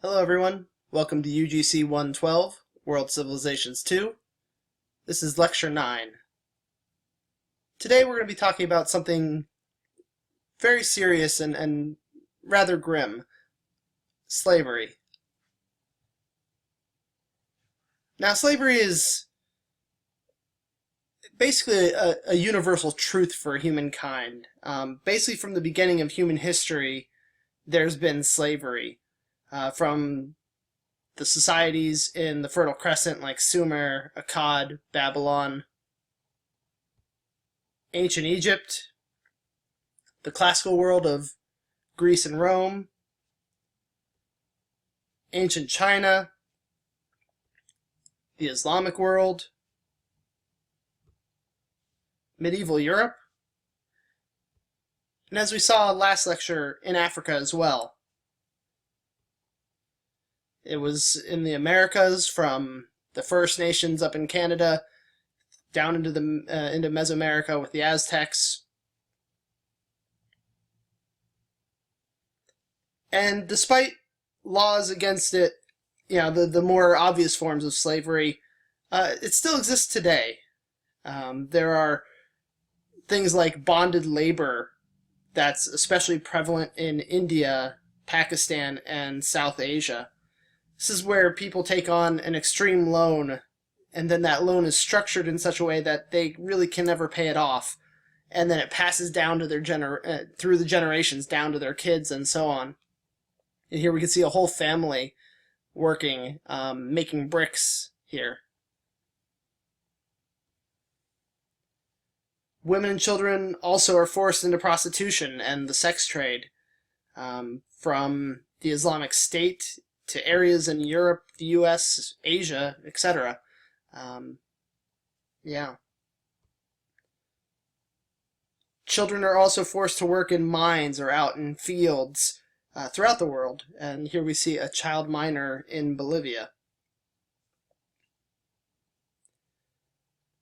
Hello everyone, welcome to UGC 112, World Civilizations 2. This is Lecture 9. Today we're going to be talking about something very serious and rather grim: slavery. Now, slavery is basically a universal truth for humankind. Basically, from the beginning of human history, there's been slavery. From the societies in the Fertile Crescent like Sumer, Akkad, Babylon, ancient Egypt, the classical world of Greece and Rome, ancient China, the Islamic world, medieval Europe, and as we saw last lecture, in Africa as well. It was in the Americas, from the First Nations up in Canada down into Mesoamerica with the Aztecs. And despite laws against it, the more obvious forms of slavery, it still exists today. There are things like bonded labor that's especially prevalent in India, Pakistan, and South Asia. This is where people take on an extreme loan, and then that loan is structured in such a way that they really can never pay it off, and then it passes down to their through the generations down to their kids and so on. And here we can see a whole family working, making bricks here. Women and children also are forced into prostitution and the sex trade, from the Islamic State to areas in Europe, the US, Asia, etc. Children are also forced to work in mines or out in fields throughout the world, and here we see a child miner in Bolivia.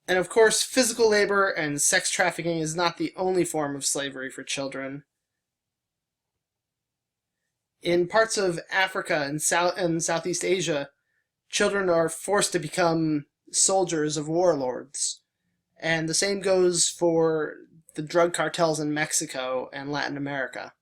And of course, physical labor and sex trafficking is not the only form of slavery for children. In parts of Africa and Southeast Asia, children are forced to become soldiers of warlords. And the same goes for the drug cartels in Mexico and Latin America.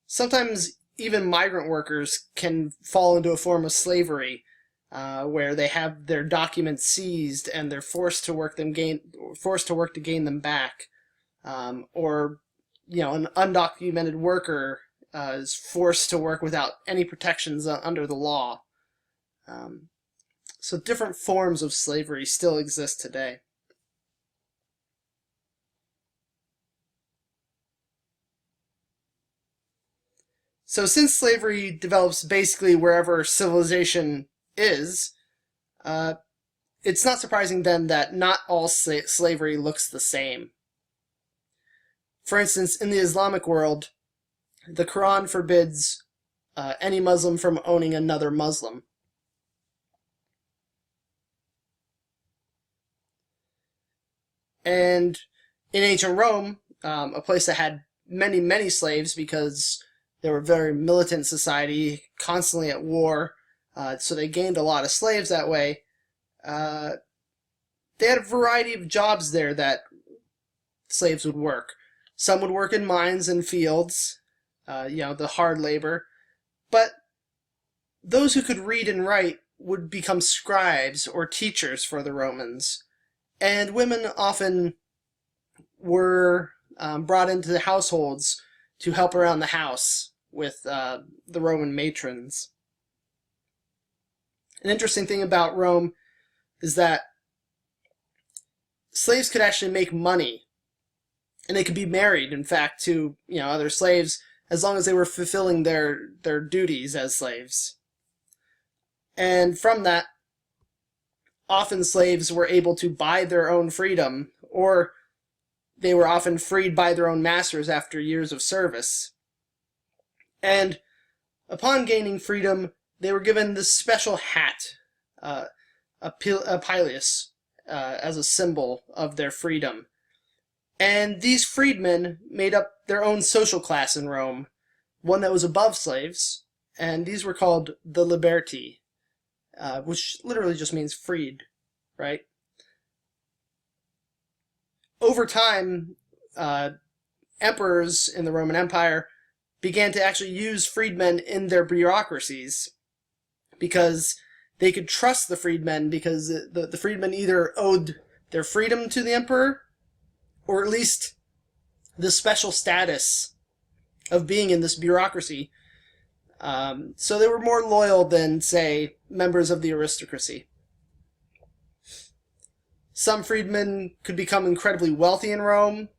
Sometimes even migrant workers can fall into a form of slavery, where they have their documents seized and they're forced to work to gain them back. Or an undocumented worker is forced to work without any protections under the law. So different forms of slavery still exist today. So since slavery develops basically wherever civilization is, it's not surprising then that not all slavery looks the same. For instance, in the Islamic world, the Quran forbids any Muslim from owning another Muslim. And in ancient Rome, a place that had many, many slaves because they were a very militant society, constantly at war, so they gained a lot of slaves that way. They had a variety of jobs there that slaves would work. Some would work in mines and fields, the hard labor, but those who could read and write would become scribes or teachers for the Romans. And women often were brought into the households to help around the house with the Roman matrons. An interesting thing about Rome is that slaves could actually make money, and they could be married, in fact, to other slaves as long as they were fulfilling their duties as slaves. And from that, often slaves were able to buy their own freedom, or they were often freed by their own masters after years of service. And upon gaining freedom, they were given this special hat, a pileus, as a symbol of their freedom. And these freedmen made up their own social class in Rome, one that was above slaves, and these were called the liberti, which literally just means freed, right? Over time, emperors in the Roman Empire began to actually use freedmen in their bureaucracies because they could trust the freedmen, because the freedmen either owed their freedom to the emperor, or at least the special status of being in this bureaucracy. So they were more loyal than, say, members of the aristocracy. Some freedmen could become incredibly wealthy in Rome,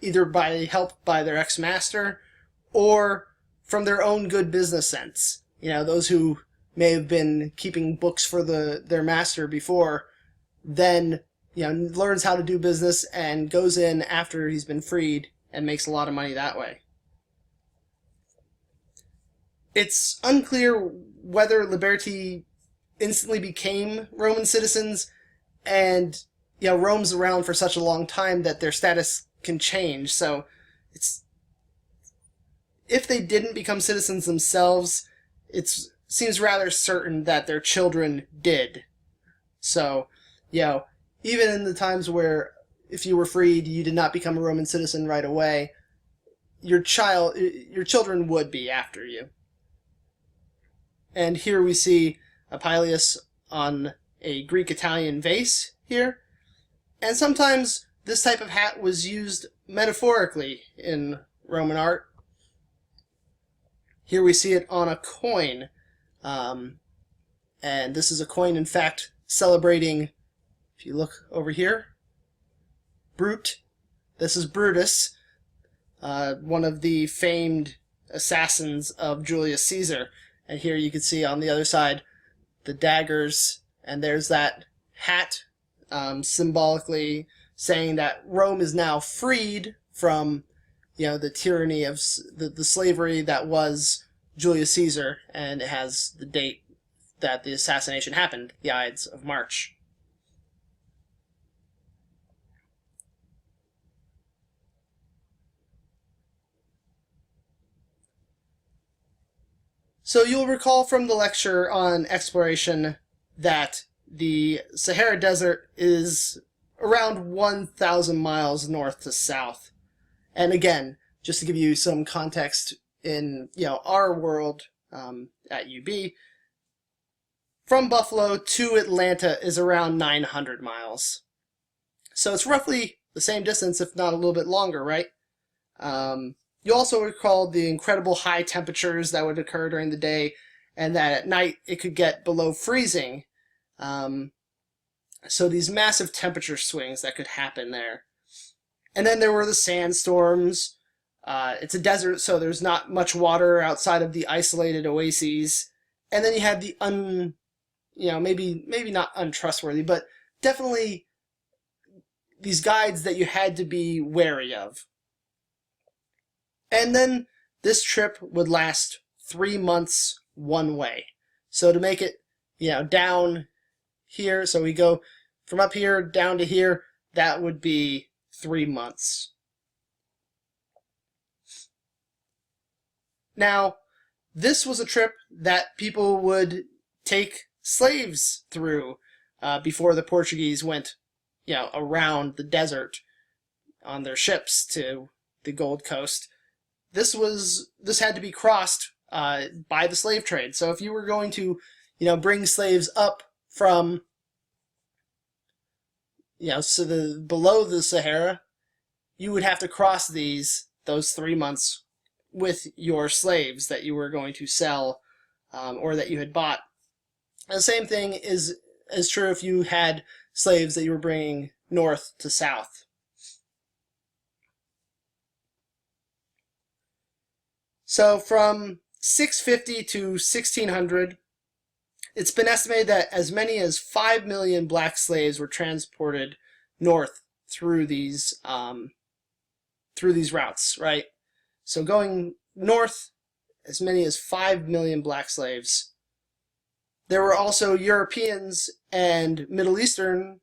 either by help by their ex-master or from their own good business sense. You know, those who may have been keeping books for their master before, then, you know, learns how to do business and goes in after he's been freed and makes a lot of money that way. It's unclear whether liberti instantly became Roman citizens, and, you know, Rome's around for such a long time that their status can change. So it's, if they didn't become citizens themselves, it seems rather certain that their children did. So, you know, even in the times where if you were freed, you did not become a Roman citizen right away, your children would be after you. And here we see a pileus on a Greek-Italian vase here. And sometimes this type of hat was used metaphorically in Roman art. Here we see it on a coin. And this is a coin, in fact, celebrating, if you look over here, Brute. This is Brutus, one of the famed assassins of Julius Caesar. And here you can see on the other side the daggers, and there's that hat, symbolically saying that Rome is now freed from, you know, the tyranny of the slavery that was Julius Caesar, and it has the date that the assassination happened, the Ides of March. So you'll recall from the lecture on exploration that the Sahara Desert is around 1,000 miles north to south. And again, just to give you some context in, you know, our world at UB, from Buffalo to Atlanta is around 900 miles. So it's roughly the same distance, if not a little bit longer, right? You also recall the incredible high temperatures that would occur during the day, and that at night it could get below freezing. So these massive temperature swings that could happen there. And then there were the sandstorms. It's a desert, so there's not much water outside of the isolated oases. And then you had the maybe not untrustworthy, but definitely these guides that you had to be wary of. And then this trip would last 3 months one way. So to make it, you know, down here, so we go from up here down to here, that would be 3 months. Now, this was a trip that people would take slaves through before the Portuguese went, you know, around the desert on their ships to the Gold Coast. This had to be crossed by the slave trade. So if you were going to, you know, bring slaves up from, you know, so below the Sahara, you would have to cross those 3 months with your slaves that you were going to sell or that you had bought. And the same thing is true if you had slaves that you were bringing north to south. So from 650 to 1600, it's been estimated that as many as 5 million black slaves were transported north through these routes, right? So going north, as many as 5 million black slaves. There were also Europeans and Middle Eastern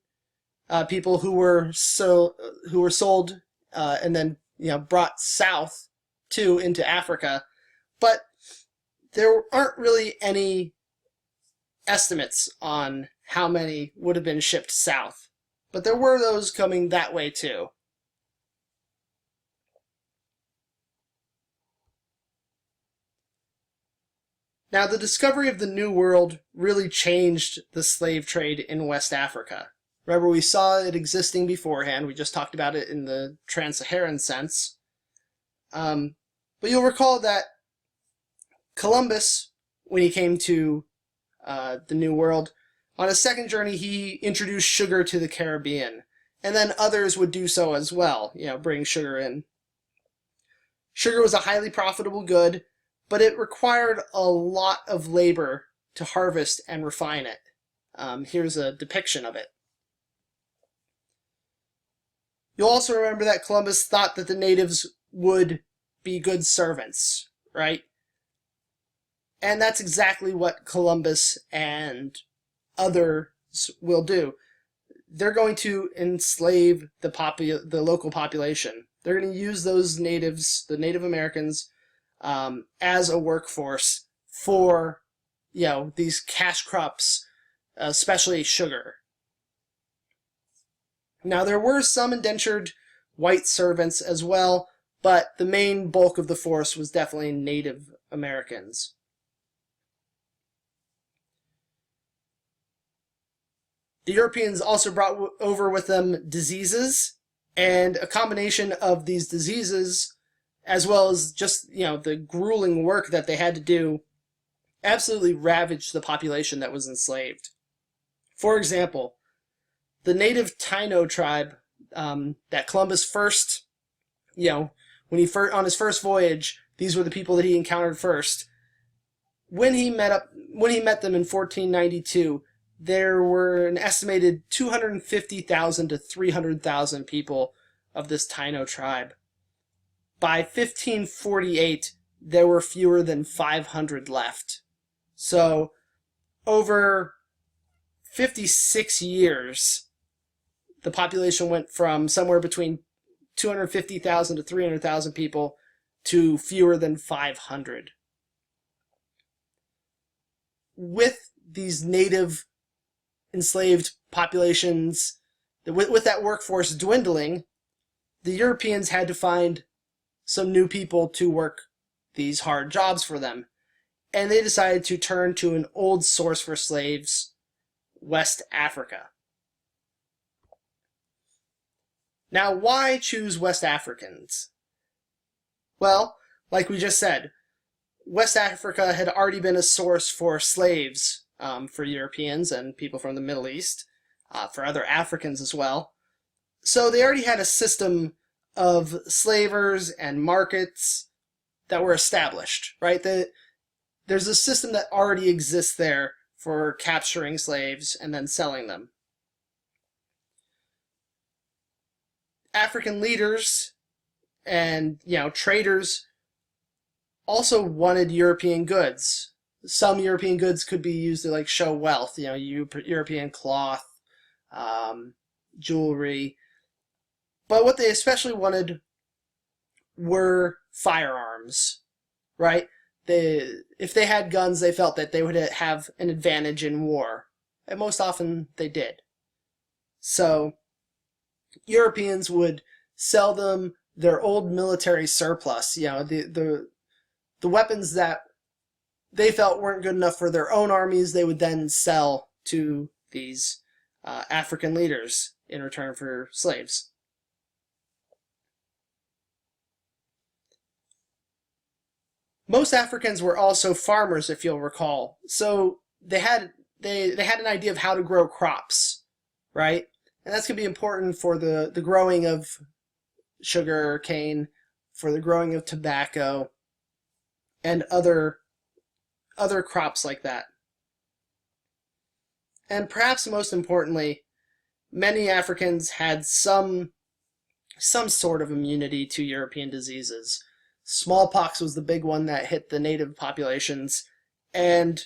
people who were sold and then brought south into Africa, but there aren't really any estimates on how many would have been shipped south, but there were those coming that way too. Now, the discovery of the New World really changed the slave trade in West Africa. Remember, we saw it existing beforehand. We just talked about it in the trans-Saharan sense. But you'll recall that Columbus, when he came to the New World, on his second journey, he introduced sugar to the Caribbean. And then others would do so as well, bring sugar in. Sugar was a highly profitable good, but it required a lot of labor to harvest and refine it. Here's a depiction of it. You'll also remember that Columbus thought that the natives would be good servants, right? And that's exactly what Columbus and others will do. They're going to enslave the local population. They're going to use those natives, the Native Americans, as a workforce for, these cash crops, especially sugar. Now, there were some indentured white servants as well, but the main bulk of the force was definitely Native Americans. The Europeans also brought over with them diseases, and a combination of these diseases, as well as just, the grueling work that they had to do, absolutely ravaged the population that was enslaved. For example, the native Taino tribe that Columbus first, when on his first voyage, these were the people that he encountered first. When he met them in 1492, there were an estimated 250,000 to 300,000 people of this Taino tribe. By 1548, there were fewer than 500 left. So, over 56 years, the population went from somewhere between 250,000 to 300,000 people to fewer than 500. With these native enslaved populations, with that workforce dwindling, the Europeans had to find some new people to work these hard jobs for them. And they decided to turn to an old source for slaves, West Africa. Now, why choose West Africans? Well, like we just said, West Africa had already been a source for slaves for Europeans and people from the Middle East, for other Africans as well. So they already had a system of slavers and markets that were established, right? There's a system that already exists there for capturing slaves and then selling them. African leaders and, traders also wanted European goods. Some European goods could be used to show wealth, European cloth, jewelry. But what they especially wanted were firearms, right? If they had guns, they felt that they would have an advantage in war. And most often they did. So Europeans would sell them their old military surplus, the weapons that they felt weren't good enough for their own armies, they would then sell to these African leaders in return for slaves. Most Africans were also farmers, if you'll recall. So they had an idea of how to grow crops, right? And that's going to be important for the growing of sugar cane, for the growing of tobacco, and other crops like that. And perhaps most importantly, many Africans had some sort of immunity to European diseases. Smallpox was the big one that hit the native populations, and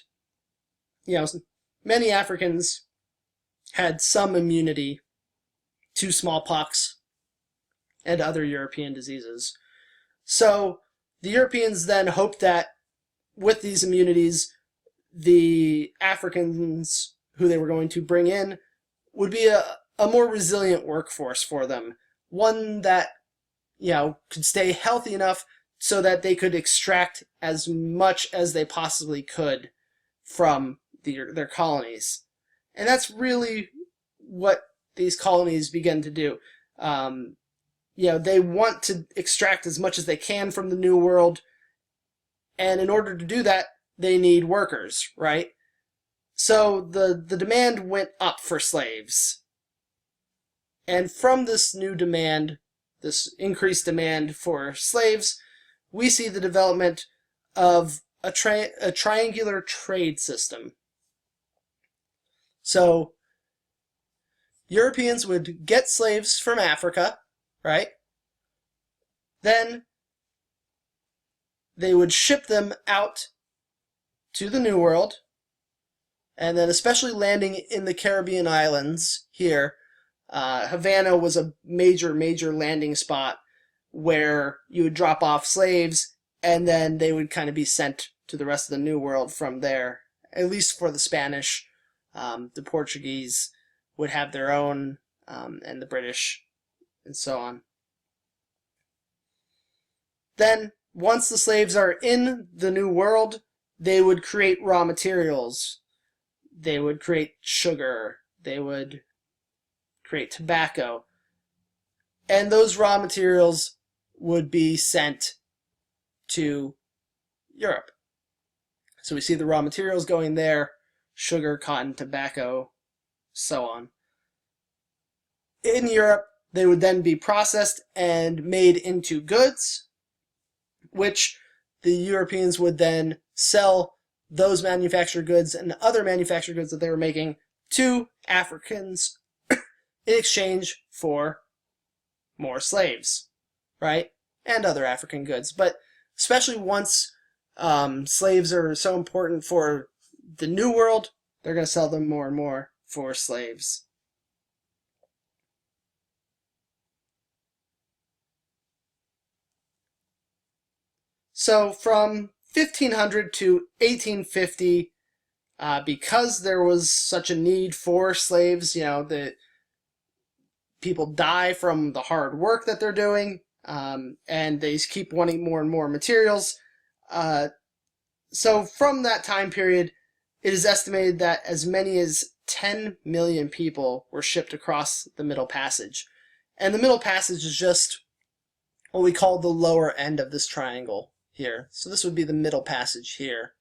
many Africans had some immunity to smallpox and other European diseases. So the Europeans then hoped that with these immunities, the Africans who they were going to bring in would be a more resilient workforce for them. One that, could stay healthy enough so that they could extract as much as they possibly could from their colonies. And that's really what these colonies begin to do. They want to extract as much as they can from the New World, and in order to do that, they need workers, right? So the demand went up for slaves. And from this new demand, this increased demand for slaves, we see the development of a triangular trade system. So Europeans would get slaves from Africa, right? Then they would ship them out to the New World, and then especially landing in the Caribbean islands here. Havana was a major landing spot where you would drop off slaves, and then they would kind of be sent to the rest of the New World from there, at least for the Spanish. The Portuguese would have their own, and the British, and so on. Then, once the slaves are in the New World, they would create raw materials. They would create sugar. They would create tobacco. And those raw materials would be sent to Europe. So we see the raw materials going there: sugar, cotton, tobacco, so on. In Europe, they would then be processed and made into goods, which the Europeans would then sell those manufactured goods and other manufactured goods that they were making to Africans in exchange for more slaves, right? And other African goods. But especially once slaves are so important for the New World, they're going to sell them more and more for slaves. So from 1500 to 1850, because there was such a need for slaves, the people die from the hard work that they're doing, and they keep wanting more and more materials. So from that time period, it is estimated that as many as 10 million people were shipped across the Middle Passage. And the Middle Passage is just what we call the lower end of this triangle here. So this would be the Middle Passage here.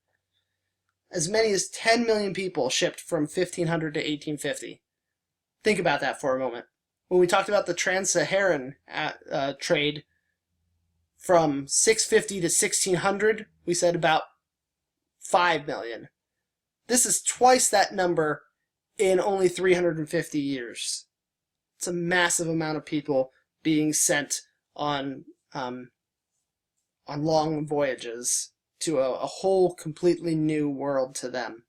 As many as 10 million people shipped from 1500 to 1850. Think about that for a moment. When we talked about the Trans-Saharan trade from 650 to 1600, we said about 5 million. This is twice that number in only 350 years. It's a massive amount of people being sent on long voyages to a whole completely new world to them.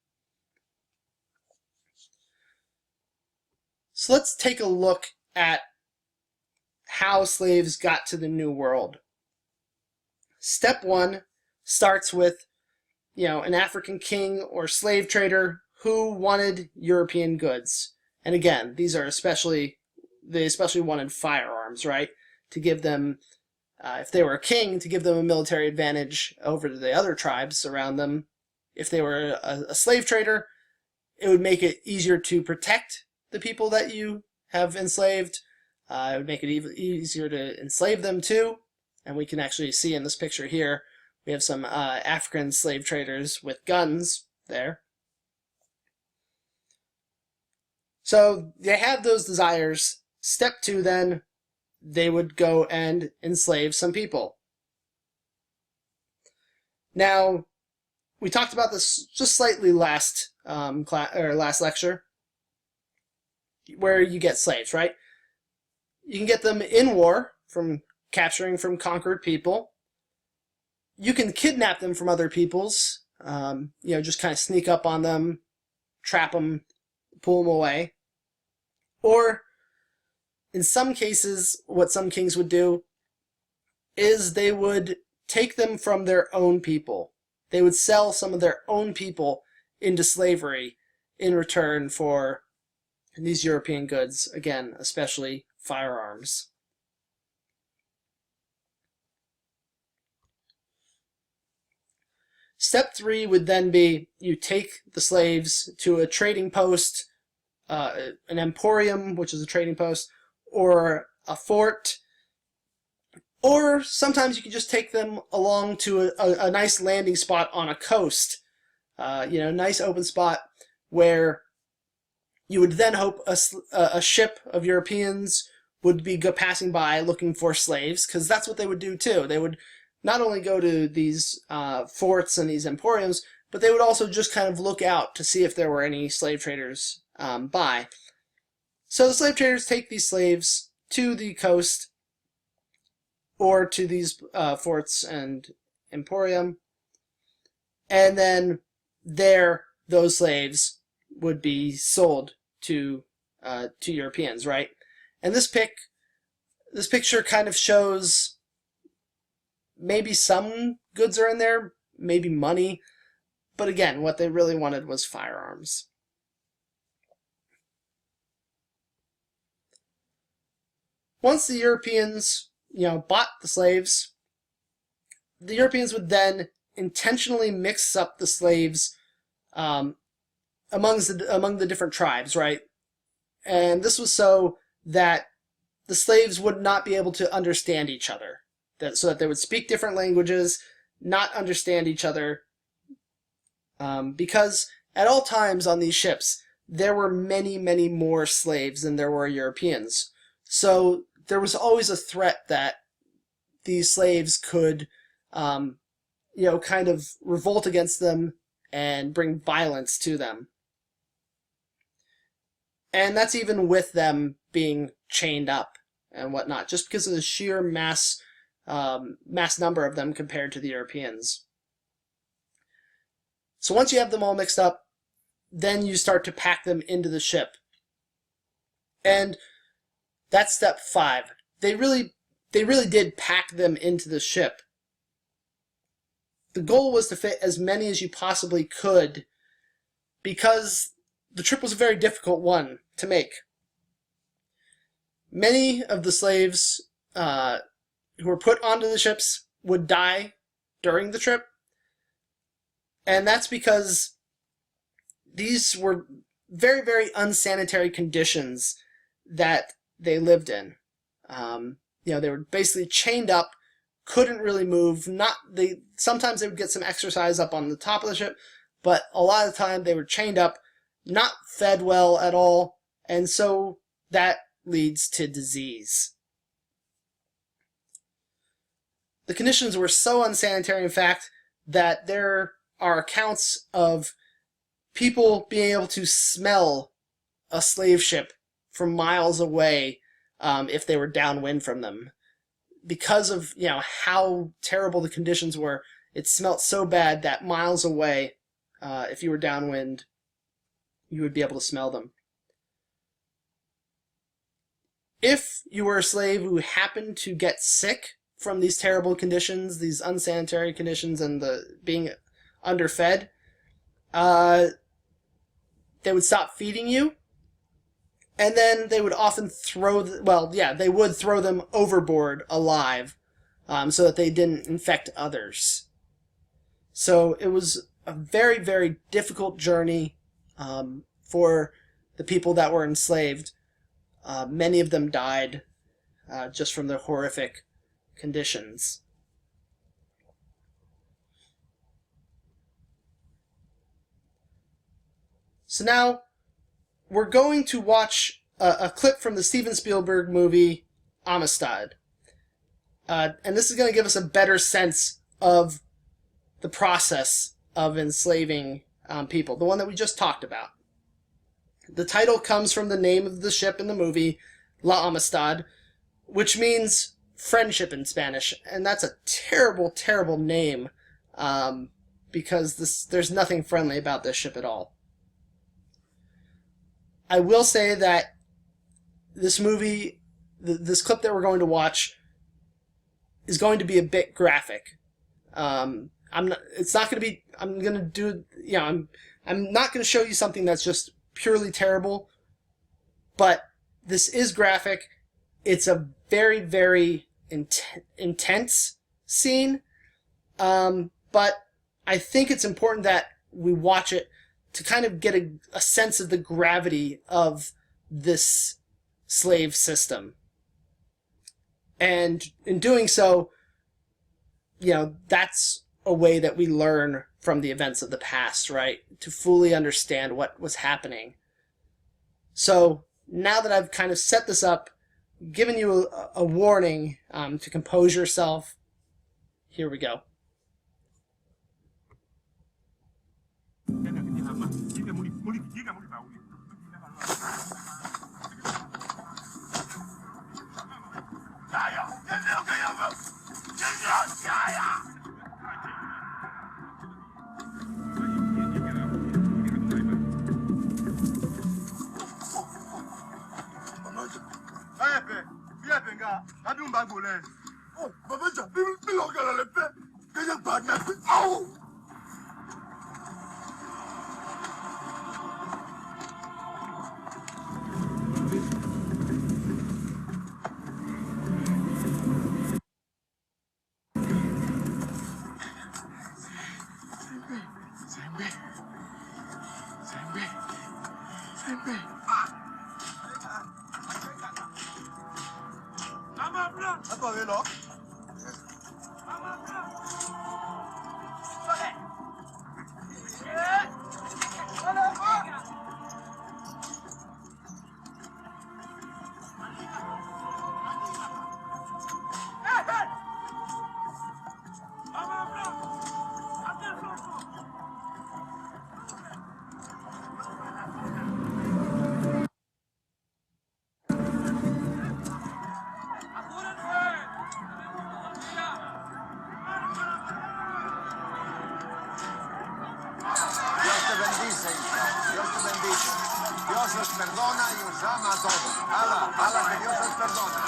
So let's take a look at how slaves got to the New World. Step one starts with, an African king or slave trader who wanted European goods. And again, they especially wanted firearms, right? To give them, if they were a king, to give them a military advantage over the other tribes around them. If they were a slave trader, it would make it easier to protect the people that you have enslaved. It would make it easier to enslave them too. And we can actually see in this picture here, we have some African slave traders with guns there. So they have those desires. Step two then, they would go and enslave some people. Now, we talked about this just slightly last lecture, where you get slaves, right? You can get them in war from capturing from conquered people. You can kidnap them from other peoples, just kind of sneak up on them, trap them, pull them away. Or in some cases, what some kings would do is they would take them from their own people. They would sell some of their own people into slavery in return for these European goods, again, especially firearms. Step 3 would then be you take the slaves to a trading post, an emporium, which is a trading post, or a fort, or sometimes you can just take them along to a nice landing spot on a coast, nice open spot where you would then hope a ship of Europeans would be passing by looking for slaves, because that's what they would do too. They would not only go to these forts and these emporiums, but they would also just kind of look out to see if there were any slave traders by. So the slave traders take these slaves to the coast or to these forts and emporium, and then there those slaves would be sold to Europeans, right? And this picture kind of shows maybe some goods are in there, maybe money, but again, what they really wanted was firearms. Once the Europeans, bought the slaves, the Europeans would then intentionally mix up the slaves among the different tribes, right? And this was so that the slaves would not be able to understand each other, so that they would speak different languages, not understand each other, because at all times on these ships there were many, many more slaves than there were Europeans. So there was always a threat that these slaves could, kind of revolt against them and bring violence to them. And that's even with them being chained up and whatnot, just because of the sheer mass number of them compared to the Europeans. So once you have them all mixed up, then you start to pack them into the ship. And that's step 5. They really did pack them into the ship. The goal was to fit as many as you possibly could, because the trip was a very difficult one to make. Many of the slaves who were put onto the ships would die during the trip, and that's because these were very, very unsanitary conditions that they lived in. They were basically chained up, couldn't really move. Sometimes they would get some exercise up on the top of the ship, but a lot of the time they were chained up, not fed well at all, and so that leads to disease. The conditions were so unsanitary, in fact, that there are accounts of people being able to smell a slave ship from miles away if they were downwind from them. Because of how terrible the conditions were, it smelt so bad that miles away, if you were downwind, you would be able to smell them. If you were a slave who happened to get sick from these terrible conditions, these unsanitary conditions, and the being underfed, they would stop feeding you, and then they would often they would throw them overboard alive, so that they didn't infect others. So it was a very, very difficult journey for the people that were enslaved. Many of them died just from the horrific conditions. So now we're going to watch a clip from the Steven Spielberg movie Amistad. And this is going to give us a better sense of the process of enslaving people, the one that we just talked about. The title comes from the name of the ship in the movie, La Amistad, which means friendship in Spanish, and that's a terrible, terrible name, because there's nothing friendly about this ship at all. I will say that this movie this clip that we're going to watch is going to be a bit graphic. I'm not. It's not going to be. I'm going to do. I'm not going to show you something that's just purely terrible. But this is graphic. It's a very, very intense scene. But I think it's important that we watch it to kind of get a sense of the gravity of this slave system. And in doing so, that's a way that we learn from the events of the past, right? To fully understand what was happening. So now that I've kind of set this up, given you a warning to compose yourself, here we go. Dios os perdona y os ama a todos. Ala, que Dios os perdona.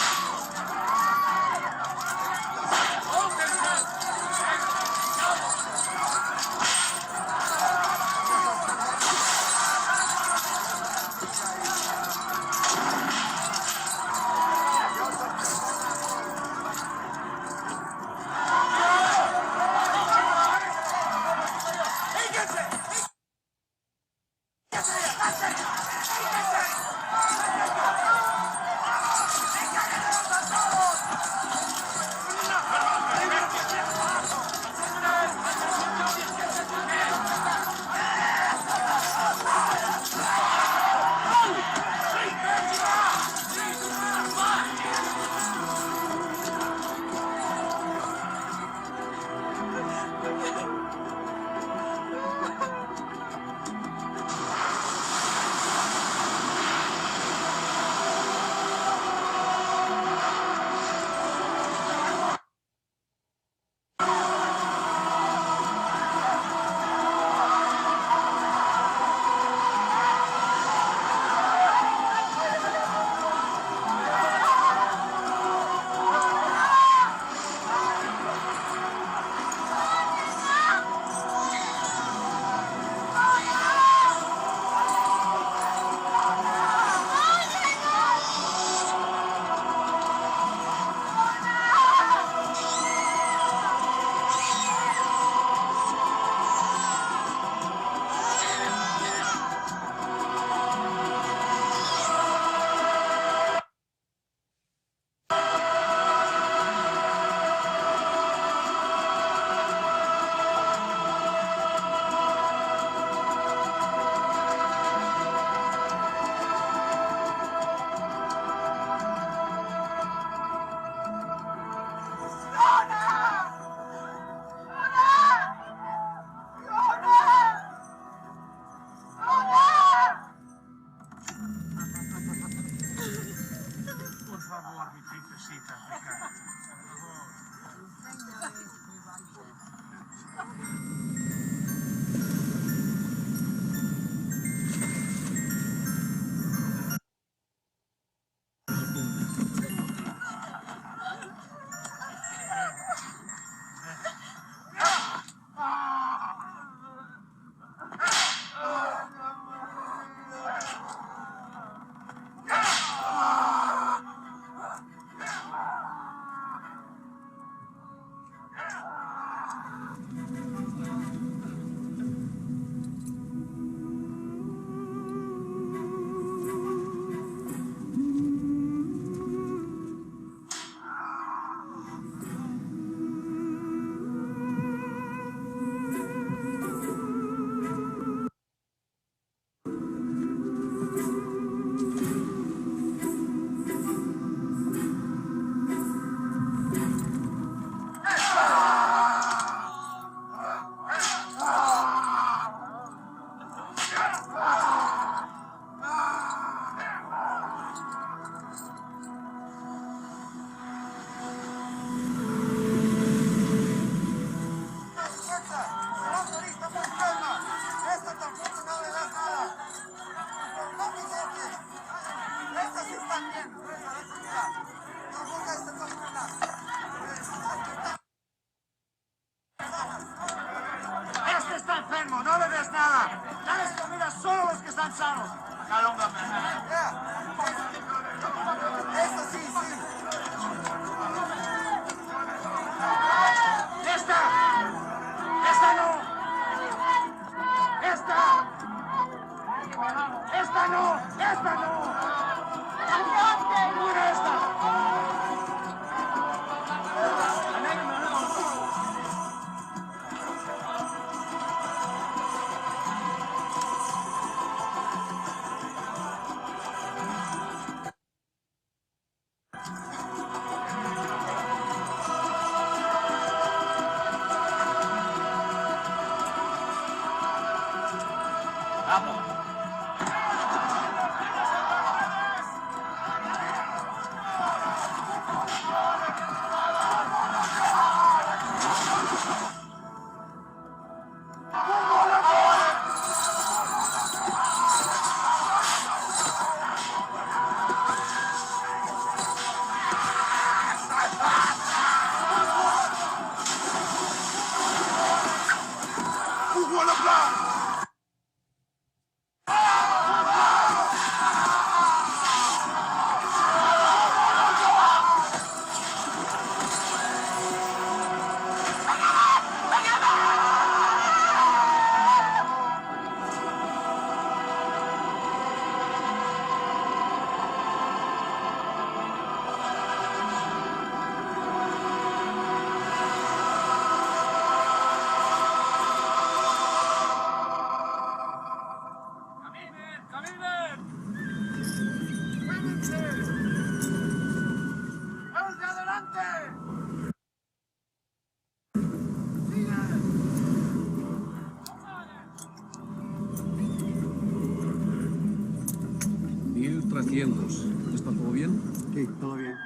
¿Está todo bien? Sí, todo bien.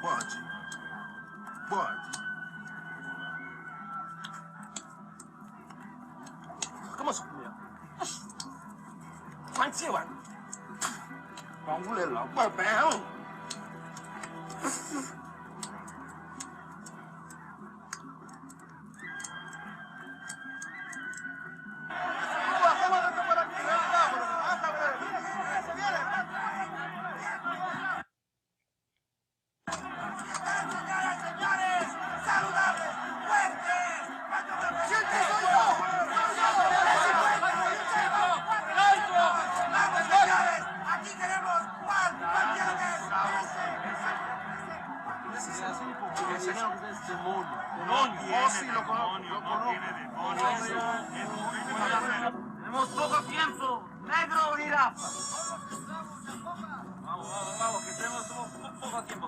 Pode. Pode. ¿Cómo se puede? Fancy one. Không lên lỏng mà béo. Tenemos poco tiempo. Negro o jirafa. Vamos, que tenemos poco tiempo.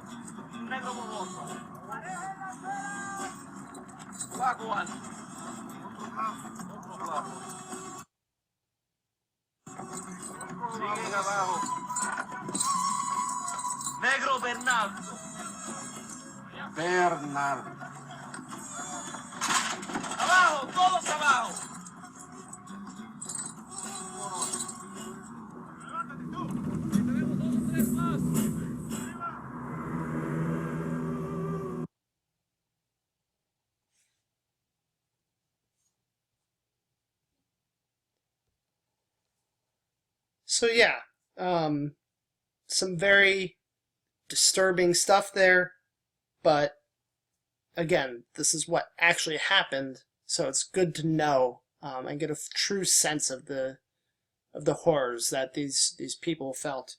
Negro borroso. Guaguan. Siguen abajo. Negro Bernardo. Bernardo. Abajo, todos abajo. So yeah, some very disturbing stuff there, but again, this is what actually happened, so it's good to know and get a true sense of the horrors that these people felt.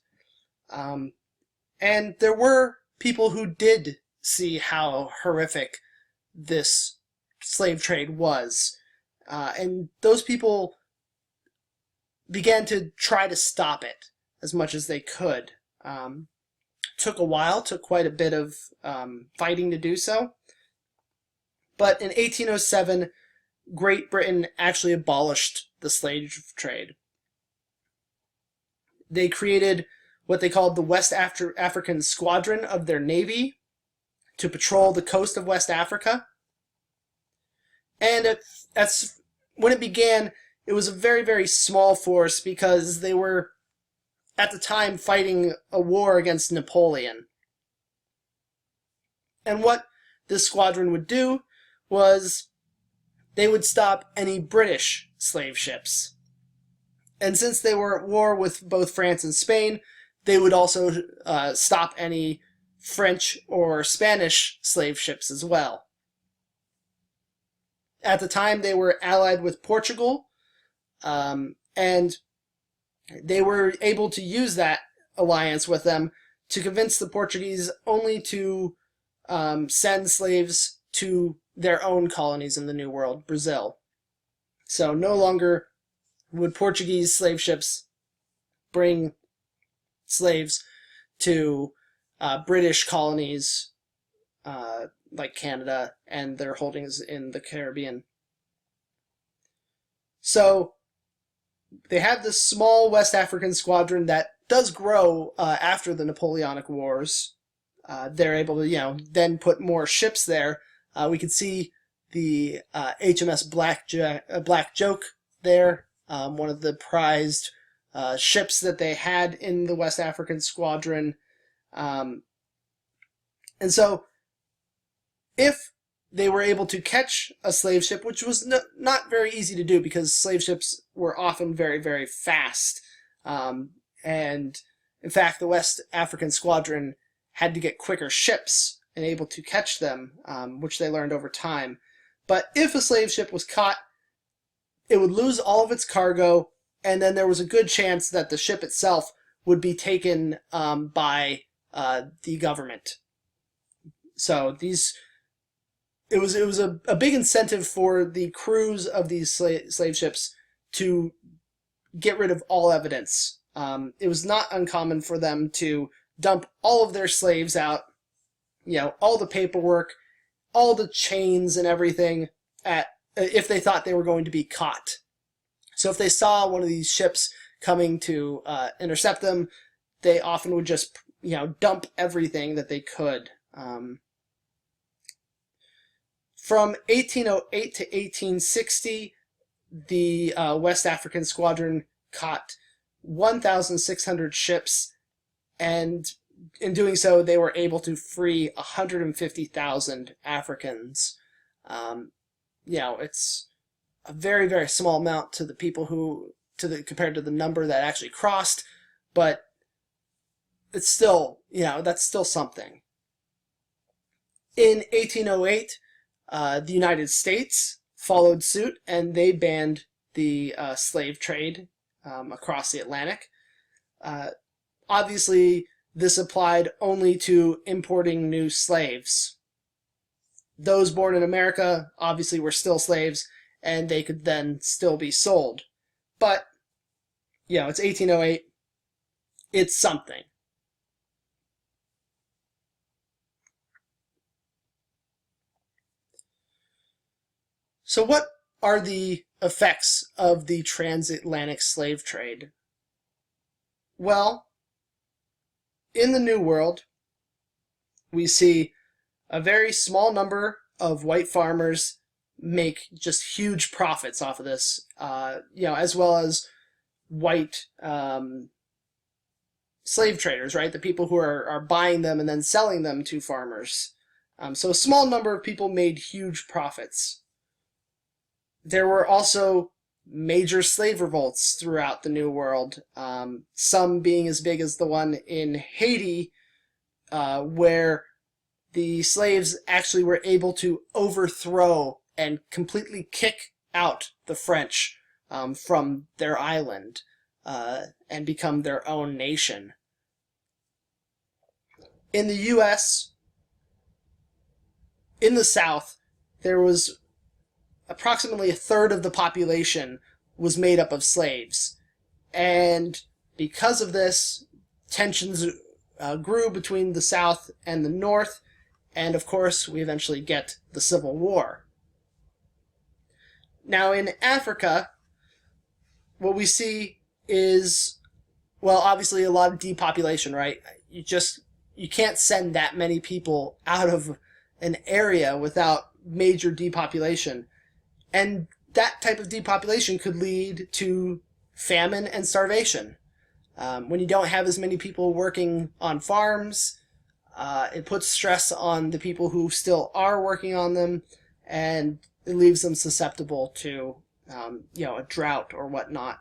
And there were people who did see how horrific this slave trade was, and those people began to try to stop it as much as they could. Took a while, took quite a bit of fighting to do so. But in 1807, Great Britain actually abolished the slave trade. They created what they called the West African Squadron of their navy to patrol the coast of West Africa. And that's when it began. It was a very, very small force because they were, at the time, fighting a war against Napoleon. And what this squadron would do was they would stop any British slave ships. And since they were at war with both France and Spain, they would also stop any French or Spanish slave ships as well. At the time, they were allied with Portugal, and they were able to use that alliance with them to convince the Portuguese only to send slaves to their own colonies in the New World, Brazil. So no longer would Portuguese slave ships bring slaves to British colonies like Canada and their holdings in the Caribbean. So they have this small West African squadron that does grow after the Napoleonic Wars. They're able to, then put more ships there. We can see the HMS Black Joke there, one of the prized ships that they had in the West African squadron. And so, if they were able to catch a slave ship, which was not very easy to do because slave ships were often very, very fast. And in fact, the West African squadron had to get quicker ships and able to catch them, which they learned over time. But if a slave ship was caught, it would lose all of its cargo, and then there was a good chance that the ship itself would be taken by the government. So it was a big incentive for the crews of these slave ships to get rid of all evidence. It was not uncommon for them to dump all of their slaves out, all the paperwork, all the chains and everything, if they thought they were going to be caught. So if they saw one of these ships coming to intercept them, they often would just, dump everything that they could. From 1808 to 1860, the West African Squadron caught 1,600 ships, and in doing so, they were able to free 150,000 Africans. It's a very, very small amount to the people compared to the number that actually crossed, but it's still, that's still something. In 1808, the United States followed suit, and they banned the slave trade across the Atlantic. Obviously, this applied only to importing new slaves. Those born in America obviously were still slaves, and they could then still be sold. But, it's 1808. It's something. So what are the effects of the transatlantic slave trade? Well, in the New World, we see a very small number of white farmers make just huge profits off of this, as well as white slave traders, right? The people who are buying them and then selling them to farmers. So a small number of people made huge profits. There were also major slave revolts throughout the New World, some being as big as the one in Haiti, where the slaves actually were able to overthrow and completely kick out the French from their island and become their own nation. In the U.S., in the South, there was approximately a third of the population was made up of slaves. And because of this, tensions grew between the South and the North, and of course, we eventually get the Civil War. Now, in Africa, what we see is, well, obviously a lot of depopulation, right? You can't send that many people out of an area without major depopulation. And that type of depopulation could lead to famine and starvation. When you don't have as many people working on farms, it puts stress on the people who still are working on them, and it leaves them susceptible to, a drought or whatnot.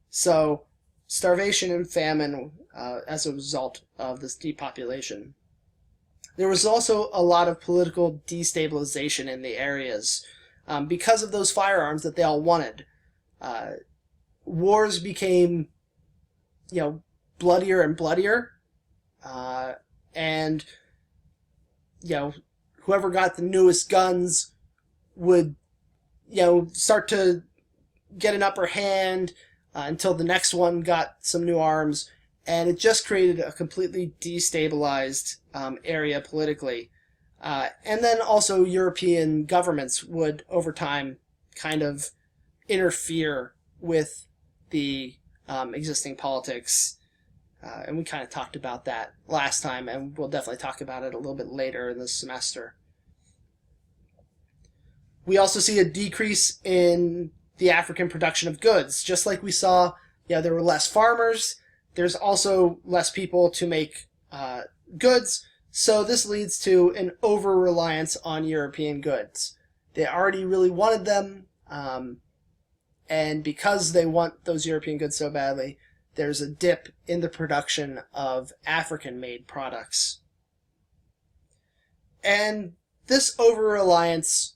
So, starvation and famine as a result of this depopulation. There was also a lot of political destabilization in the areas. Because of those firearms that they all wanted. Wars became, bloodier and bloodier. And, whoever got the newest guns would, start to get an upper hand until the next one got some new arms. And it just created a completely destabilized area politically. And then also European governments would, over time, kind of interfere with the existing politics. And we kind of talked about that last time, and we'll definitely talk about it a little bit later in this semester. We also see a decrease in the African production of goods. Just like we saw, there were less farmers, there's also less people to make goods, so this leads to an over-reliance on European goods. They already really wanted them, and because they want those European goods so badly, there's a dip in the production of African-made products. And this over-reliance,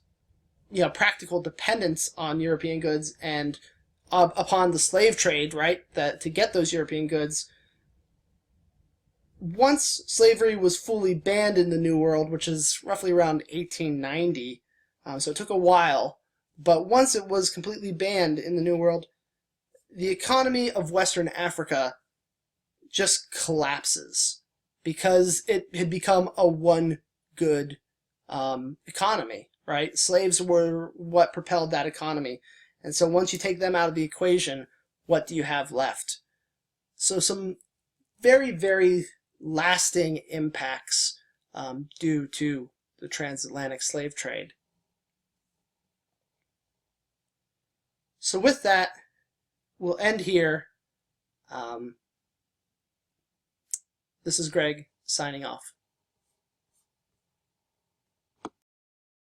practical dependence on European goods and upon the slave trade, right, that to get those European goods, once slavery was fully banned in the New World, which is roughly around 1890, so it took a while, but once it was completely banned in the New World, the economy of Western Africa just collapses because it had become a one-good economy, right? Slaves were what propelled that economy. And so once you take them out of the equation, what do you have left? So some very, very lasting impacts due to the transatlantic slave trade. So with that, we'll end here. This is Greg signing off.